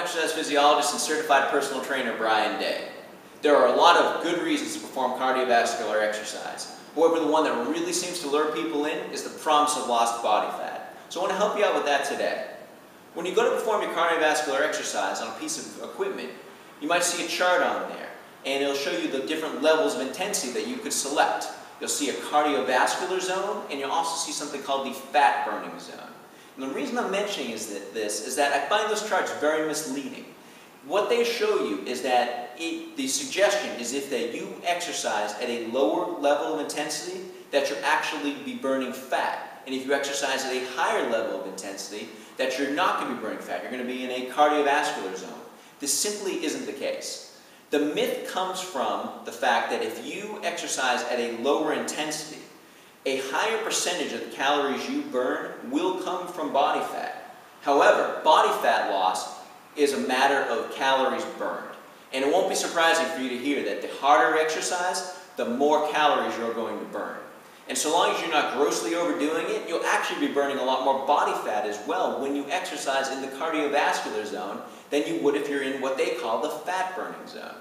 exercise physiologist and certified personal trainer Brian Day. There are a lot of good reasons to perform cardiovascular exercise. However, the one that really seems to lure people in is the promise of lost body fat. So I want to help you out with that today. When you go to perform your cardiovascular exercise on a piece of equipment, you might see a chart on there, and it'll show you the different levels of intensity that you could select. You'll see a cardiovascular zone, and you'll also see something called the fat burning zone. And the reason I'm mentioning this is that I find those charts very misleading. What they show you is that the suggestion is if that you exercise at a lower level of intensity, that you'll actually be burning fat. And if you exercise at a higher level of intensity, that you're not going to be burning fat. You're going to be in a cardiovascular zone. This simply isn't the case. The myth comes from the fact that if you exercise at a lower intensity, a higher percentage of the calories you burn will come from body fat. However, body fat loss is a matter of calories burned. And it won't be surprising for you to hear that the harder you exercise, the more calories you're going to burn. And so long as you're not grossly overdoing it, you'll actually be burning a lot more body fat as well when you exercise in the cardiovascular zone than you would if you're in what they call the fat burning zone.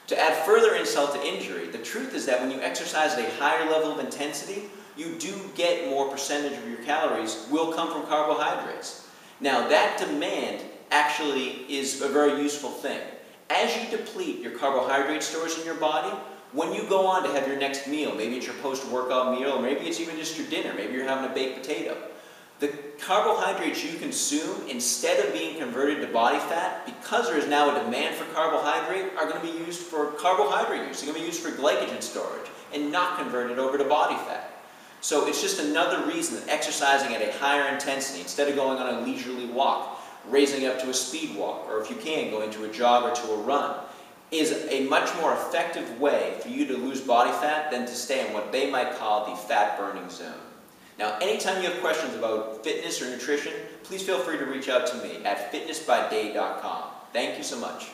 To add further insult to injury, the truth is that when you exercise at a higher level of intensity, you do get more percentage of your calories will come from carbohydrates. Now that demand actually is a very useful thing. As you deplete your carbohydrate stores in your body, when you go on to have your next meal, maybe it's your post-workout meal, or maybe it's even just your dinner, maybe you're having a baked potato, the carbohydrates you consume, instead of being converted to body fat, because there is now a demand for carbohydrate, are going to be used for carbohydrate use. They're going to be used for glycogen storage and not converted over to body fat. So it's just another reason that exercising at a higher intensity, instead of going on a leisurely walk, raising up to a speed walk, or if you can, going to a jog or to a run, is a much more effective way for you to lose body fat than to stay in what they might call the fat burning zone. Now, anytime you have questions about fitness or nutrition, please feel free to reach out to me at fitnessbyday.com. Thank you so much.